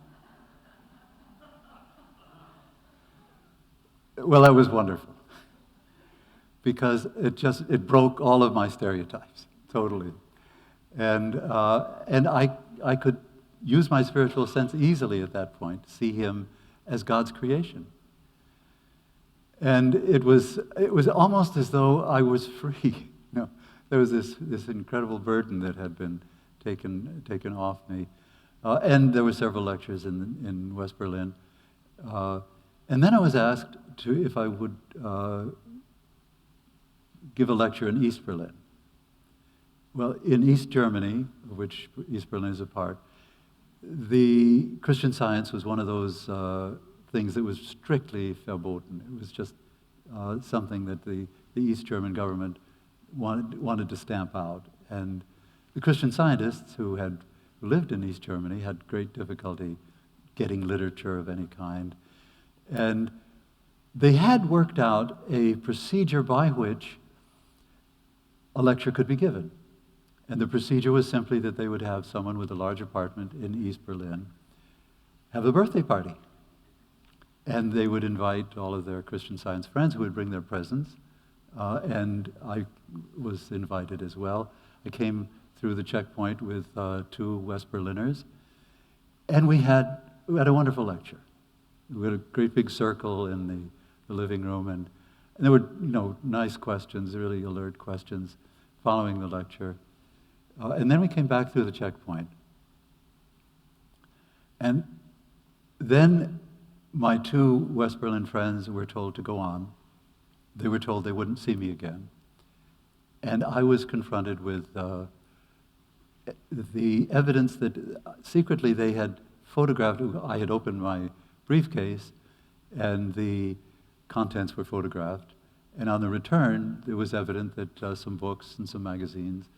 Well, that was wonderful, because it broke all of my stereotypes, totally. And I could use my spiritual sense easily at that point, see him as God's creation. And it was almost as though I was free. There was this incredible burden that had been taken off me. And there were several lectures in West Berlin. And then I was asked if I would give a lecture in East Berlin. Well, in East Germany, of which East Berlin is a part, the Christian Science was one of those things that was strictly verboten. It was just something that the East German government wanted to stamp out. And the Christian Scientists who lived in East Germany had great difficulty getting literature of any kind. And they had worked out a procedure by which a lecture could be given. And the procedure was simply that they would have someone with a large apartment in East Berlin have a birthday party. And they would invite all of their Christian Science friends who would bring their presents. And I was invited as well. I came through the checkpoint with 2 West Berliners. And we had a wonderful lecture. We had a great big circle in the living room. And there were nice questions, really alert questions following the lecture. And then we came back through the checkpoint. And then my 2 West Berlin friends were told to go on. They were told they wouldn't see me again. And I was confronted with the evidence that secretly they had photographed. I had opened my briefcase, and the contents were photographed. And on the return, it was evident that some books and some magazines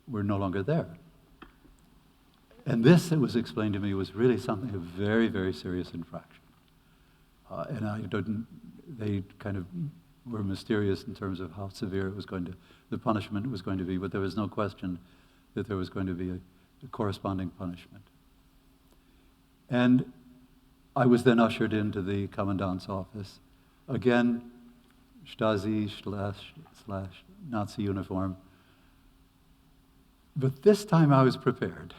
were no longer there. And this, it was explained to me, was really something, a very, very serious infraction. And they kind of were mysterious in terms of how severe the punishment was going to be, but there was no question that there was going to be a corresponding punishment. And I was then ushered into the commandant's office. Again, Stasi / Nazi uniform. But this time I was prepared.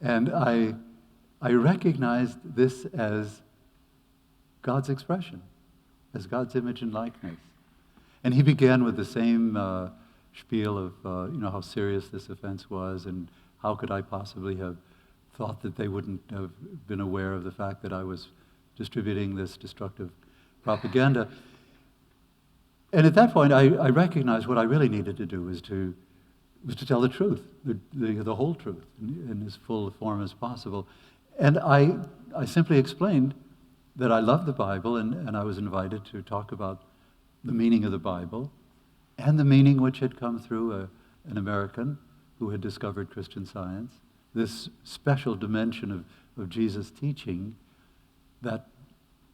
And I recognized this as God's expression, as God's image and likeness. And he began with the same spiel of how serious this offense was, and how could I possibly have thought that they wouldn't have been aware of the fact that I was distributing this destructive propaganda. And at that point, I recognized what I really needed to do was to tell the truth, the whole truth, in as full a form as possible. And I simply explained that I love the Bible, and I was invited to talk about the meaning of the Bible and the meaning which had come through an American who had discovered Christian Science, this special dimension of Jesus' teaching that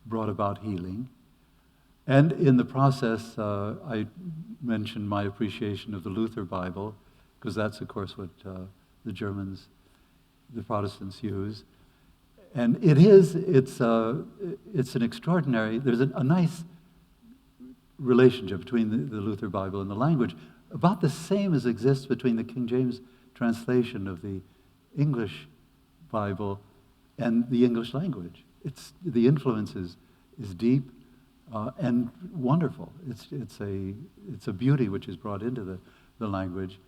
brought about healing. And in the process, I mentioned my appreciation of the Luther Bible, because that's, of course, what the Germans, the Protestants use. And it's an extraordinary, there's a nice relationship between the Luther Bible and the language, about the same as exists between the King James translation of the English Bible and the English language. The influence is deep and wonderful. It's a beauty which is brought into the language.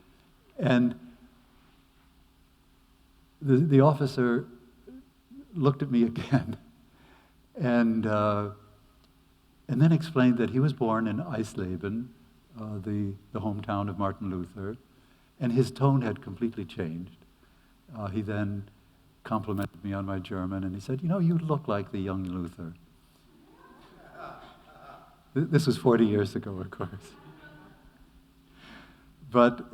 And the officer looked at me again and then explained that he was born in Eisleben, the hometown of Martin Luther, and his tone had completely changed. He then complimented me on my German, and he said, you look like the young Luther. This was 40 years ago, of course. But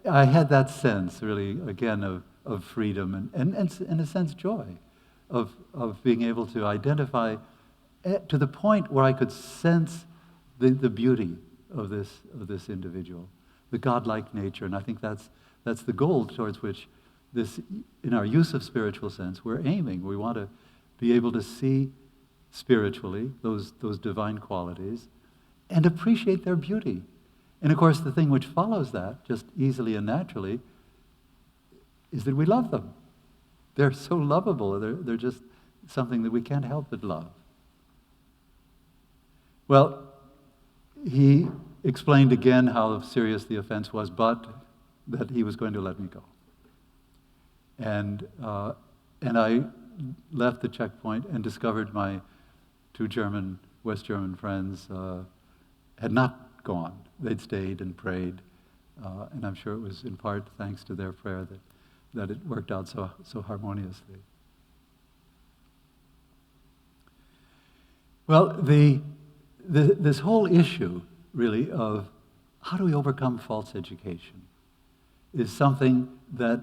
I had that sense, really, again, of freedom and in a sense, joy of being able to identify to the point where I could sense the beauty of this individual, the godlike nature. And I think that's the goal towards which in our use of spiritual sense, we're aiming. We want to be able to see spiritually those divine qualities and appreciate their beauty. And of course, the thing which follows that, just easily and naturally, is that we love them. They're so lovable. They're just something that we can't help but love. Well, he explained again how serious the offense was, but that he was going to let me go. And I left the checkpoint and discovered my two West German friends had not gone. They'd stayed and prayed, and I'm sure it was in part thanks to their prayer that it worked out so harmoniously. Well, this whole issue, really, of how do we overcome false education is something that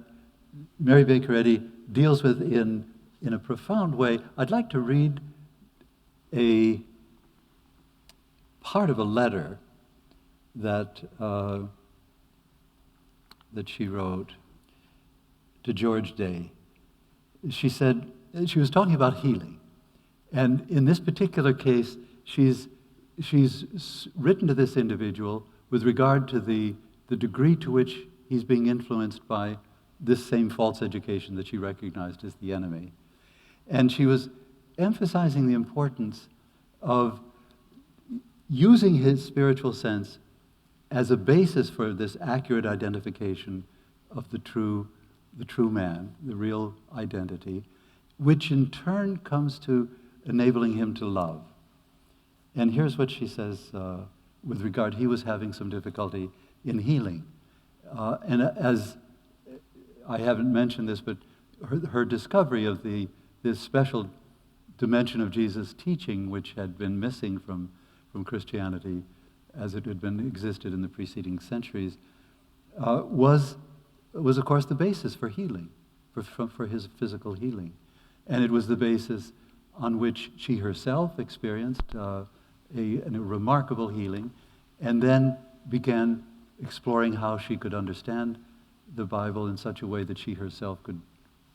Mary Baker Eddy deals with in a profound way. I'd like to read a part of a letter that she wrote to George Day. She said, she was talking about healing. And in this particular case, she's written to this individual with regard to the degree to which he's being influenced by this same false education that she recognized as the enemy. And she was emphasizing the importance of using his spiritual sense as a basis for this accurate identification of the true man, the real identity, which in turn comes to enabling him to love. And here's what she says with regard, he was having some difficulty in healing. And as I haven't mentioned this, but her discovery of this special dimension of Jesus' teaching, which had been missing from Christianity as it had existed in the preceding centuries, was of course the basis for healing, for his physical healing. And it was the basis on which she herself experienced a remarkable healing, and then began exploring how she could understand the Bible in such a way that she herself could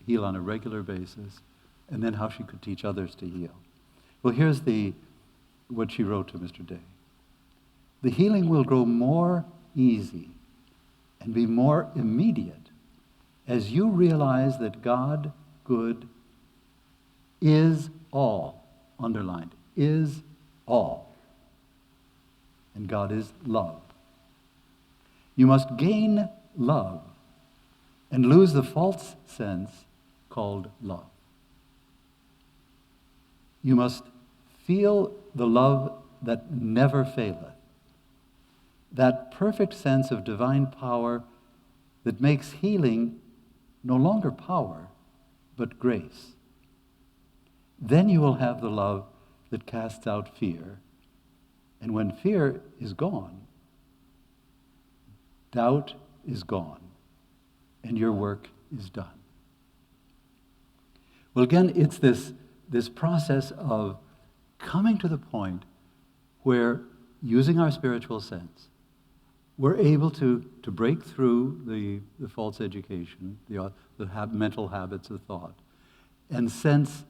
heal on a regular basis, and then how she could teach others to heal. Well, here's what she wrote to Mr. Day. The healing will grow more easy and be more immediate as you realize that God, good, is all, underlined, is all. And God is love. You must gain love and lose the false sense called love. You must feel the love that never faileth. That perfect sense of divine power that makes healing no longer power, but grace. Then you will have the love that casts out fear. And when fear is gone, doubt is gone, and your work is done. Well, again, it's this process of coming to the point where, using our spiritual sense, we're able to break through the false education, the mental habits of thought, and sense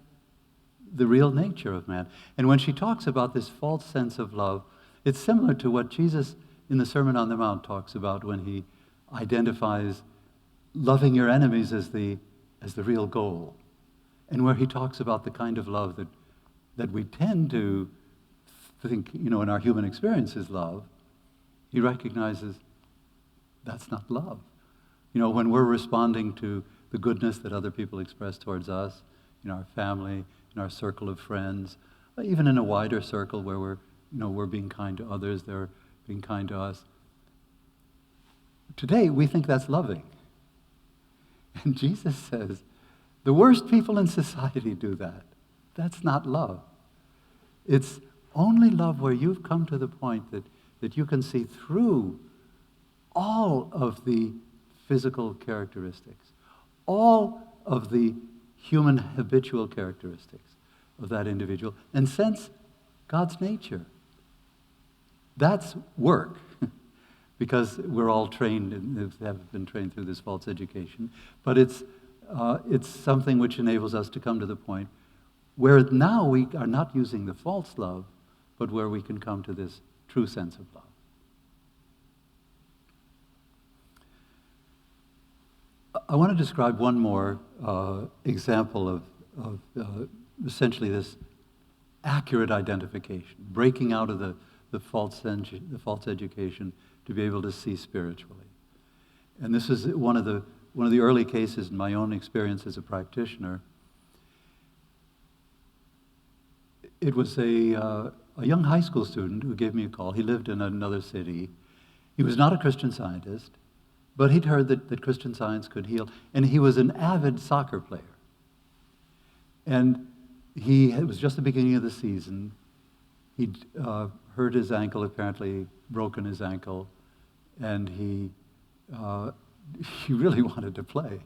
the real nature of man. And when she talks about this false sense of love, it's similar to what Jesus in the Sermon on the Mount talks about when he identifies loving your enemies as the real goal, and where he talks about the kind of love that we tend to think, in our human experience is love. He recognizes that's not love. When we're responding to the goodness that other people express towards us, in our family, in our circle of friends, even in a wider circle where we're being kind to others, they're being kind to us. Today, we think that's loving. And Jesus says, the worst people in society do that. That's not love. It's only love where you've come to the point that you can see through all of the physical characteristics, all of the human habitual characteristics of that individual, and sense God's nature. That's work, because we're all trained and have been trained through this false education. But it's something which enables us to come to the point where now we are not using the false love, but where we can come to this true sense of love. I want to describe one more example of essentially this accurate identification, breaking out of the false education to be able to see spiritually. And this is one of the early cases in my own experience as a practitioner. It was a young high school student who gave me a call. He lived in another city. He was not a Christian Scientist, but he'd heard that Christian Science could heal, and he was an avid soccer player. And it was just the beginning of the season. He'd hurt his ankle, apparently broken his ankle, and he really wanted to play.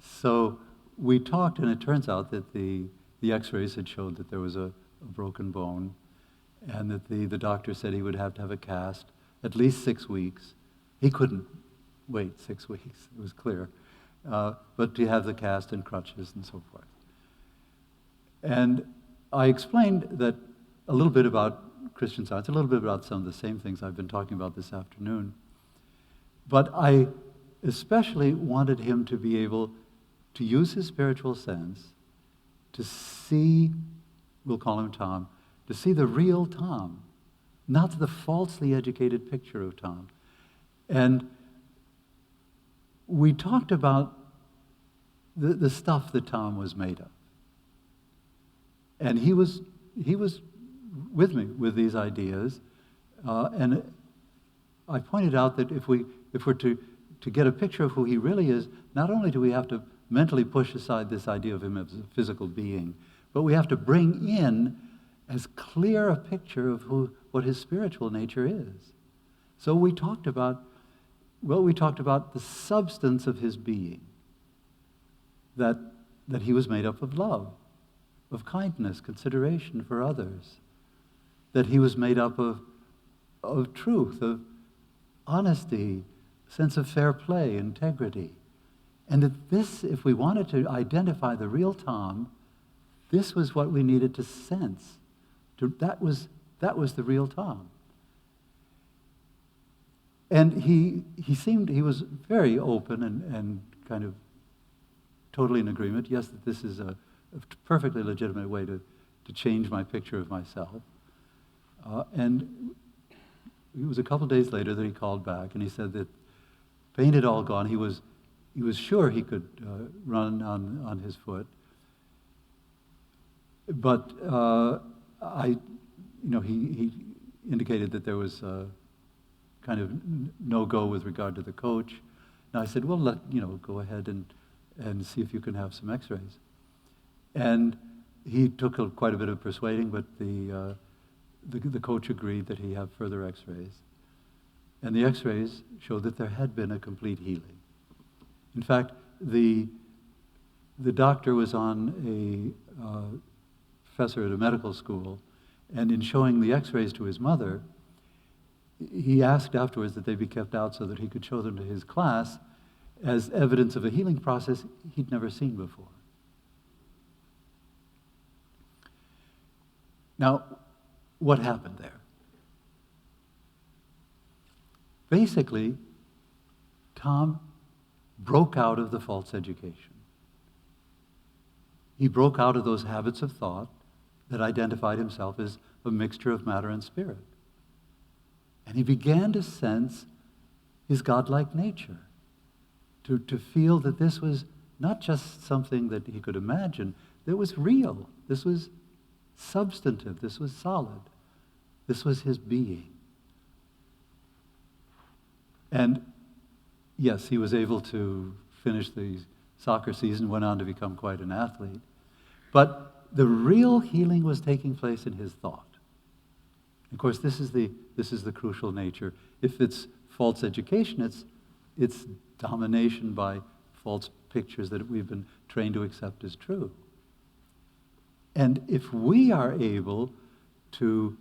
So we talked, and it turns out that the x-rays had showed that there was a broken bone, and that the doctor said he would have to have a cast at least 6 weeks. He couldn't wait 6 weeks, it was clear, but to have the cast and crutches and so forth. And I explained that a little bit about Christian Science, a little bit about some of the same things I've been talking about this afternoon. But I especially wanted him to be able to use his spiritual sense to see, we'll call him Tom, to see the real Tom, not the falsely educated picture of Tom. And we talked about the stuff that Tom was made of. And he was with me with these ideas. And I pointed out that if we're to get a picture of who he really is, not only do we have to mentally push aside this idea of him as a physical being, but we have to bring in as clear a picture of what his spiritual nature is. So we talked about the substance of his being, that he was made up of love, of kindness, consideration for others, that he was made up of truth, of honesty, sense of fair play, integrity. And that this, if we wanted to identify the real Tom, this was what we needed to sense. That was the real Tom. And he was very open and kind of totally in agreement. Yes, that this is a perfectly legitimate way to change my picture of myself. And it was a couple days later that he called back, and he said that pain had all gone. He was sure he could run on his foot. But he indicated that there was kind of no-go with regard to the coach. And I said, well, go ahead and see if you can have some x-rays. And he took quite a bit of persuading, but the coach agreed that he have further x-rays. And the x-rays showed that there had been a complete healing. In fact, the doctor was on a professor at a medical school, and in showing the x-rays to his mother, he asked afterwards that they be kept out so that he could show them to his class as evidence of a healing process he'd never seen before. Now, what happened there? Basically, Tom broke out of the false education. He broke out of those habits of thought that identified himself as a mixture of matter and spirit. And he began to sense his godlike nature, to feel that this was not just something that he could imagine, that was real. This was substantive. This was solid. This was his being. And yes, he was able to finish the soccer season, went on to become quite an athlete. But the real healing was taking place in his thought. Of course, this is the crucial nature. If it's false education, it's domination by false pictures that we've been trained to accept as true. And if we are able to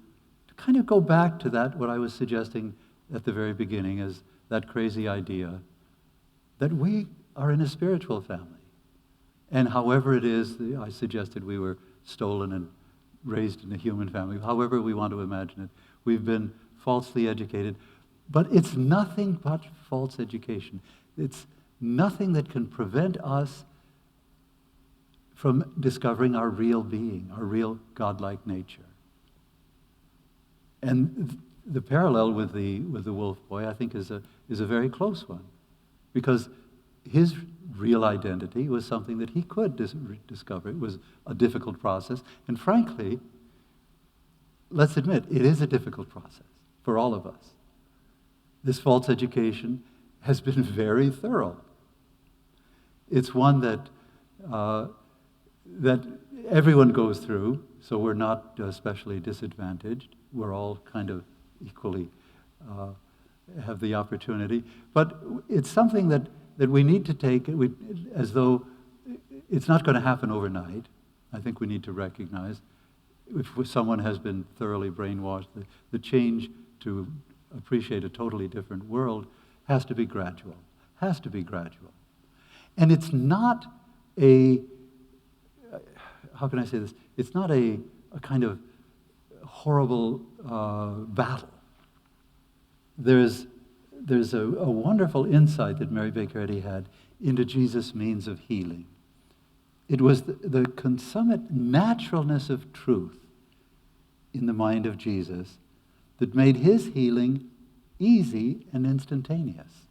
kind of go back to that, what I was suggesting at the very beginning, as that crazy idea that we are in a spiritual family. And however it is, I suggested we were stolen and raised in a human family, however we want to imagine it, we've been falsely educated. But it's nothing but false education. It's nothing that can prevent us from discovering our real being, our real godlike nature. And the parallel with the wolf boy, I think, is a very close one, because his real identity was something that he could discover. It was a difficult process, and frankly, let's admit, it is a difficult process for all of us. This false education has been very thorough. It's one that everyone goes through, so we're not especially disadvantaged. We're all kind of equally have the opportunity. But it's something that we need to take as though it's not going to happen overnight. I think we need to recognize if someone has been thoroughly brainwashed, the change to appreciate a totally different world has to be gradual. Has to be gradual. And it's not how can I say this? It's not a kind of horrible battle. There's a wonderful insight that Mary Baker Eddy had into Jesus' means of healing. It was the consummate naturalness of truth in the mind of Jesus that made his healing easy and instantaneous.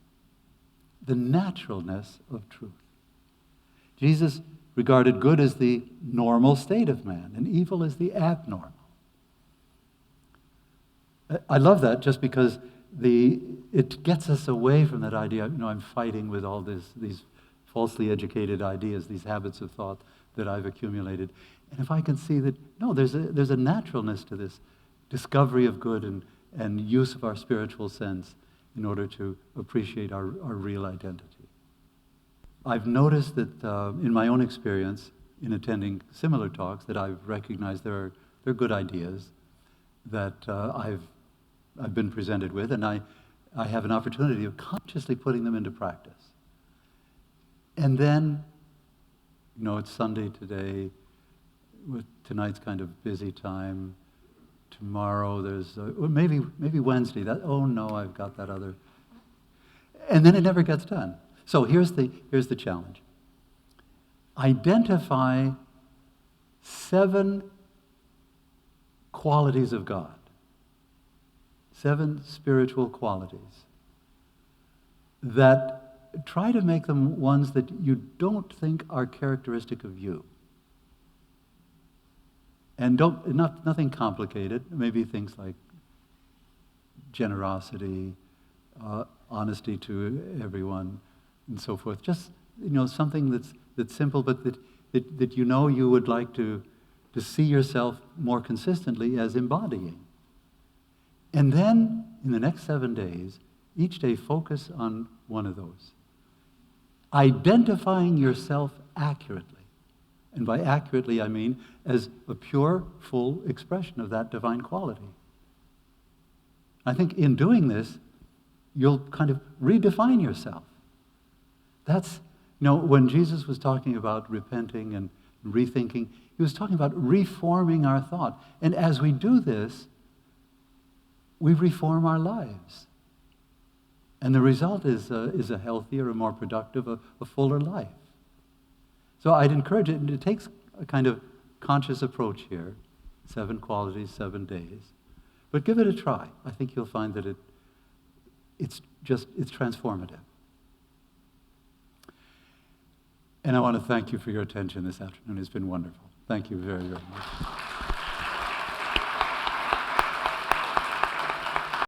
The naturalness of truth. Jesus regarded good as the normal state of man and evil as the abnormal. I love that just because it gets us away from that idea, I'm fighting with all these falsely educated ideas, these habits of thought that I've accumulated. And if I can see that, no, there's a naturalness to this discovery of good and use of our spiritual sense in order to appreciate our real identity. I've noticed that in my own experience, in attending similar talks, that I've recognized there are good ideas that I've been presented with, and I have an opportunity of consciously putting them into practice. And then, it's Sunday today, with tonight's kind of busy time. Tomorrow there's, maybe Wednesday, I've got that other. And then it never gets done. So here's the challenge. Identify 7 qualities of God. 7 spiritual qualities that try to make them ones that you don't think are characteristic of you. And nothing complicated, maybe things like generosity, honesty to everyone, and so forth. Just, something that's simple, but that you would like to see yourself more consistently as embodying. And then, in the next 7 days, each day focus on one of those. Identifying yourself accurately. And by accurately, I mean as a pure, full expression of that divine quality. I think in doing this, you'll kind of redefine yourself. That's, when Jesus was talking about repenting and rethinking, he was talking about reforming our thought. And as we do this, we reform our lives. And the result is a healthier, a more productive, a fuller life. So I'd encourage it, and it takes a kind of conscious approach here, 7 qualities, 7 days. But give it a try. I think you'll find that it's transformative. And I want to thank you for your attention this afternoon. It's been wonderful. Thank you very, very much.